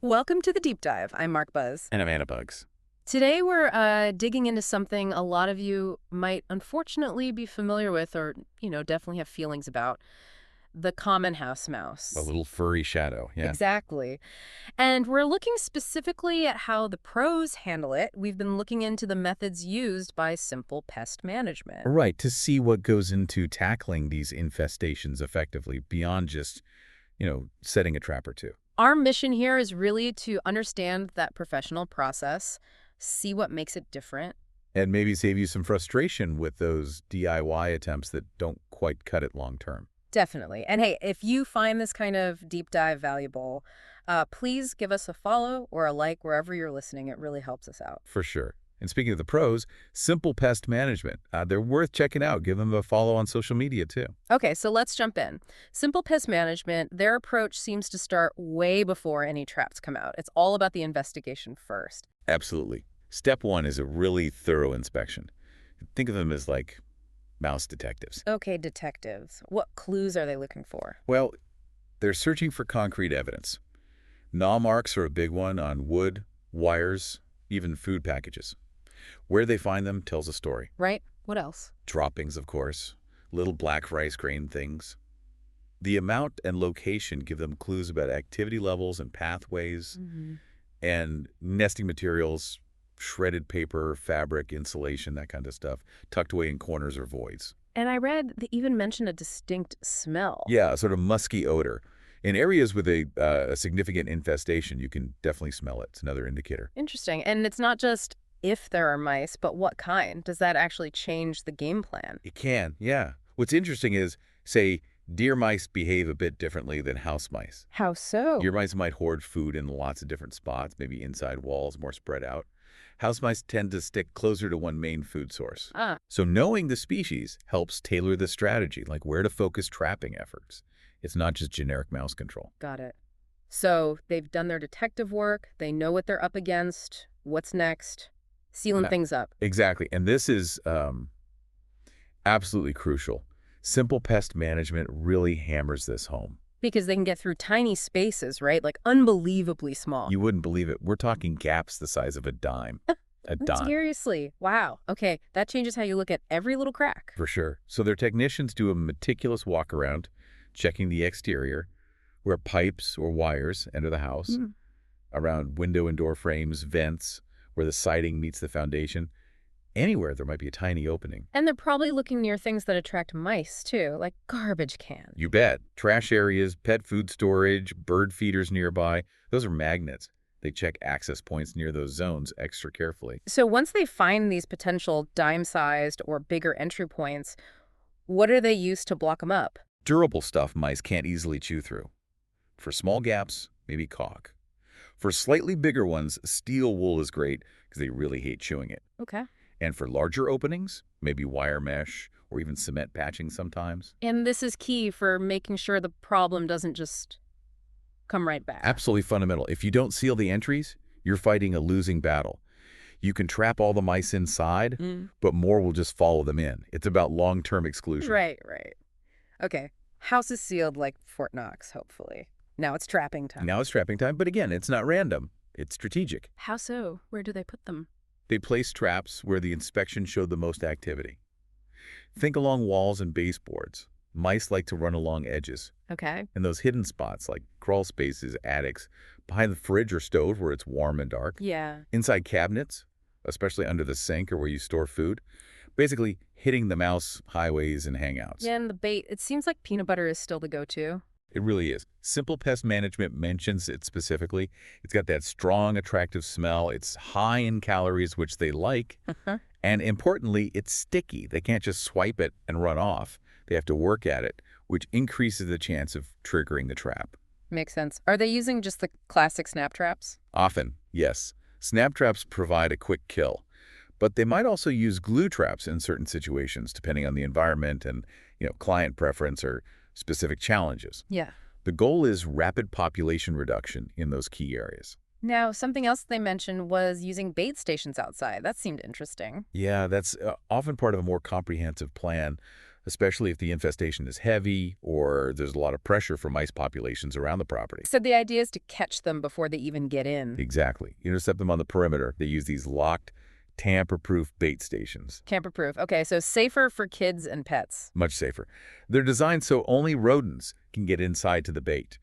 Welcome to the Deep Dive. I'm Mark Buzz. And Amanda Bugs. Today we're digging into something a lot of you might unfortunately be familiar with or, definitely have feelings about. The common house A mouse. little furry shadow, yeah. Exactly. And we're looking specifically at how the pros handle it. We've been looking into the methods used by Simple Pest Management. Right, to see what goes into tackling these infestations effectively beyond just, setting a trap or two. Our mission here is really to understand that professional process, see what makes it different. And maybe save you some frustration with those DIY attempts that don't quite cut it long term. Definitely. And hey, if you find this kind of deep dive valuable, please give us a follow or a like wherever you're listening. It really helps us out. For sure. And speaking of the pros, Simple Pest Management. They're worth checking out. Give them a follow on social media, too. Okay, so let's jump in. Simple Pest Management, their approach seems to start way before any traps come out. It's all about the investigation first. Absolutely. Step one is a really thorough inspection. Think of them as like mouse detectives. Okay, detectives. What clues are they looking for? Well, they're searching for concrete evidence. Gnaw marks are a big one on wood, wires, even food packages. Where they find them tells a story. Right? What else? Droppings, of course, little black rice grain things. The amount and location give them clues about activity levels and pathways, and nesting materials, shredded paper, fabric, insulation, that kind of stuff, tucked away in corners or voids. And I read they even mentioned a distinct smell. Yeah, a sort of musky odor. In areas with a significant infestation, you can definitely smell it. It's another indicator. Interesting. And it's not just if there are mice, but what kind? Does that actually change the game plan? It can, yeah. What's interesting is, say, deer mice behave a bit differently than house mice. How so? Deer mice might hoard food in lots of different spots, maybe inside walls, more spread out. House mice tend to stick closer to one main food source. So knowing the species helps tailor the strategy, like where to focus trapping efforts. It's not just generic mouse control. Got it. So they've done their detective work. They know what they're up against. What's next? Sealing things up. Exactly. And this is absolutely crucial. Simple Pest Management really hammers this home. Because they can get through tiny spaces, right? Like unbelievably small. You wouldn't believe it. We're talking gaps the size of a dime. A dime. Seriously. Wow. Okay. That changes how you look at every little crack. For sure. So their technicians do a meticulous walk around, checking the exterior, where pipes or wires enter the house, around window and door frames, vents, where the siding meets the foundation. Anywhere there might be a tiny opening. And they're probably looking near things that attract mice, too, like garbage cans. You bet. Trash areas, pet food storage, bird feeders nearby. Those are magnets. They check access points near those zones extra carefully. So once they find these potential dime-sized or bigger entry points, what do they use to block them up? Durable stuff mice can't easily chew through. For small gaps, maybe caulk. For slightly bigger ones, steel wool is great because they really hate chewing it. Okay. And for larger openings, maybe wire mesh or even cement patching sometimes. And this is key for making sure the problem doesn't just come right back. Absolutely fundamental. If you don't seal the entries, you're fighting a losing battle. You can trap all the mice inside, but more will just follow them in. It's about long-term exclusion. Right. Okay. House is sealed like Fort Knox, hopefully. Now it's trapping time. Now it's trapping time, but again, it's not random. It's strategic. How so? Where do they put them? They place traps where the inspection showed the most activity. Think along walls and baseboards. Mice like to run along edges. Okay. And those hidden spots like crawl spaces, attics, behind the fridge or stove where it's warm and dark. Yeah. Inside cabinets, especially under the sink or where you store food. Basically, hitting the mouse highways and hangouts. Yeah, and the bait, it seems like peanut butter is still the go-to. It really is. Simple Pest Management mentions it specifically. It's got that strong, attractive smell. It's high in calories, which they like. And importantly, it's sticky. They can't just swipe it and run off. They have to work at it, which increases the chance of triggering the trap. Makes sense. Are they using just the classic snap traps? Often, yes. Snap traps provide a quick kill. But they might also use glue traps in certain situations, depending on the environment and, client preference or specific challenges. Yeah. The goal is rapid population reduction in those key areas. Now, something else they mentioned was using bait stations outside. That seemed interesting. Yeah, that's often part of a more comprehensive plan, especially if the infestation is heavy or there's a lot of pressure from mice populations around the property. So the idea is to catch them before they even get in. Exactly. You intercept them on the perimeter. They use these locked, tamper-proof bait stations. Tamper-proof. Okay, so safer for kids and pets. Much safer. They're designed so only rodents can get inside to the bait.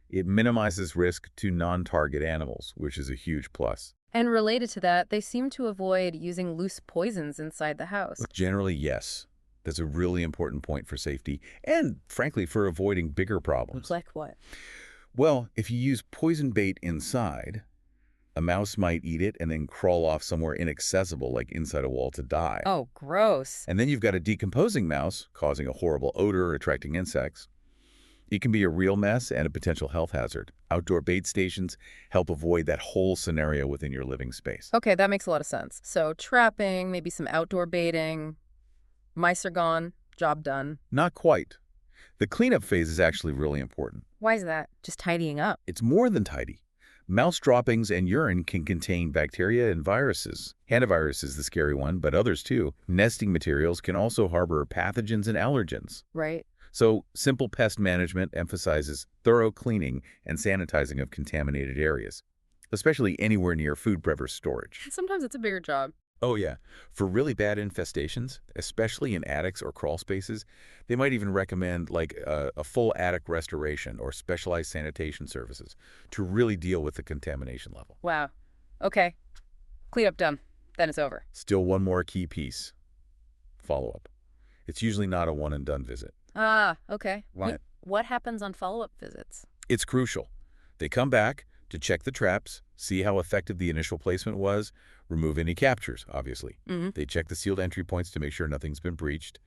It minimizes risk to non-target animals, which is a huge plus. And related to that, they seem to avoid using loose poisons inside the house. Generally, yes. That's a really important point for safety and, frankly, for avoiding bigger problems. Like what? Well, if you use poison bait inside, a mouse might eat it and then crawl off somewhere inaccessible, like inside a wall, to die. Oh, gross. And then you've got a decomposing mouse causing a horrible odor, attracting insects. It can be a real mess and a potential health hazard. Outdoor bait stations help avoid that whole scenario within your living space. Okay, that makes a lot of sense. So trapping, maybe some outdoor baiting. Mice are gone. Job done. Not quite. The cleanup phase is actually really important. Why is that? Just tidying up. It's more than tidy. Mouse droppings and urine can contain bacteria and viruses. Hantavirus is the scary one, but others too. Nesting materials can also harbor pathogens and allergens. Right. So, Simple Pest Management emphasizes thorough cleaning and sanitizing of contaminated areas, especially anywhere near food preppers storage. Sometimes it's a bigger job. Oh yeah, for really bad infestations, especially in attics or crawl spaces, they might even recommend like a full attic restoration or specialized sanitation services to really deal with the contamination level. Wow. Okay. Cleanup done. Then it's over. Still one more key piece. Follow-up. It's usually not a one-and-done visit. Ah, okay. Right. What happens on follow-up visits? It's crucial. They come back to check the traps, see how effective the initial placement was, remove any captures, obviously. They check the sealed entry points to make sure nothing's been breached,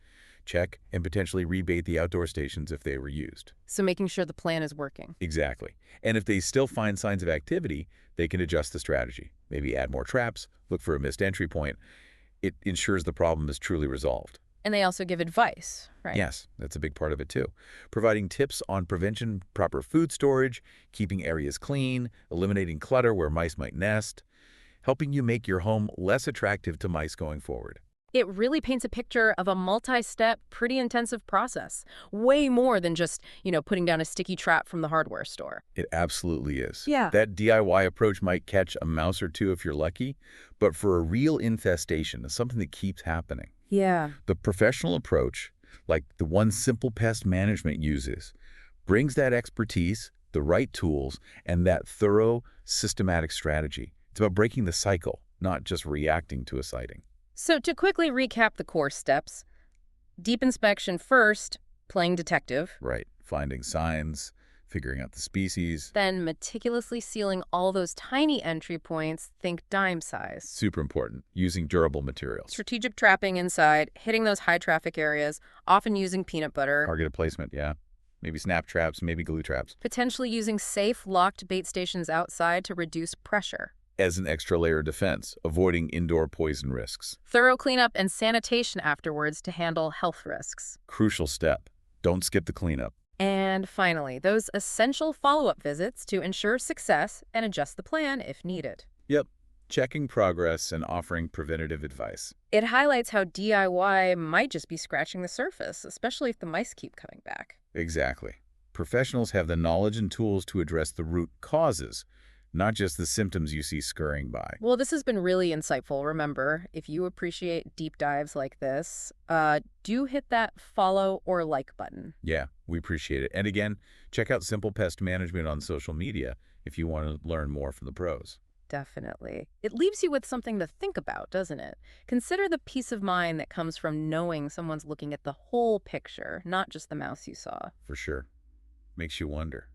check and potentially rebait the outdoor stations if they were used. So making sure the plan is working. Exactly. And if they still find signs of activity, they can adjust the strategy. Maybe add more traps, look for a missed entry point. It ensures the problem is truly resolved. And they also give advice, right? Yes, that's a big part of it too. Providing tips on prevention, proper food storage, keeping areas clean, eliminating clutter where mice might nest, helping you make your home less attractive to mice going forward. It really paints a picture of a multi-step, pretty intensive process. Way more than just, putting down a sticky trap from the hardware store. It absolutely is. Yeah. That DIY approach might catch a mouse or two if you're lucky, but for a real infestation, it's something that keeps happening. Yeah. The professional approach, like the one Simple Pest Management uses, brings that expertise, the right tools, and that thorough, systematic strategy. It's about breaking the cycle, not just reacting to a sighting. So to quickly recap the core steps, deep inspection first, playing detective. Right. Finding signs, figuring out the species. Then meticulously sealing all those tiny entry points, think dime size. Super important. Using durable materials. Strategic trapping inside, hitting those high traffic areas, often using peanut butter. Targeted placement, yeah. Maybe snap traps, maybe glue traps. Potentially using safe, locked bait stations outside to reduce pressure. As an extra layer of defense, avoiding indoor poison risks. Thorough cleanup and sanitation afterwards to handle health risks. Crucial step. Don't skip the cleanup. And finally, those essential follow-up visits to ensure success and adjust the plan if needed. Yep. Checking progress and offering preventative advice. It highlights how DIY might just be scratching the surface, especially if the mice keep coming back. Exactly. Professionals have the knowledge and tools to address the root causes, not just the symptoms you see scurrying by. Well, this has been really insightful. Remember, if you appreciate deep dives like this, do hit that follow or like button. Yeah, we appreciate it. And again, check out Simple Pest Management on social media if you want to learn more from the pros. Definitely. It leaves you with something to think about, doesn't it? Consider the peace of mind that comes from knowing someone's looking at the whole picture, not just the mouse you saw. For sure. Makes you wonder.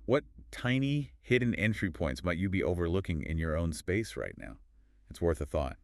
What tiny hidden entry points might you be overlooking in your own space right now? It's worth a thought.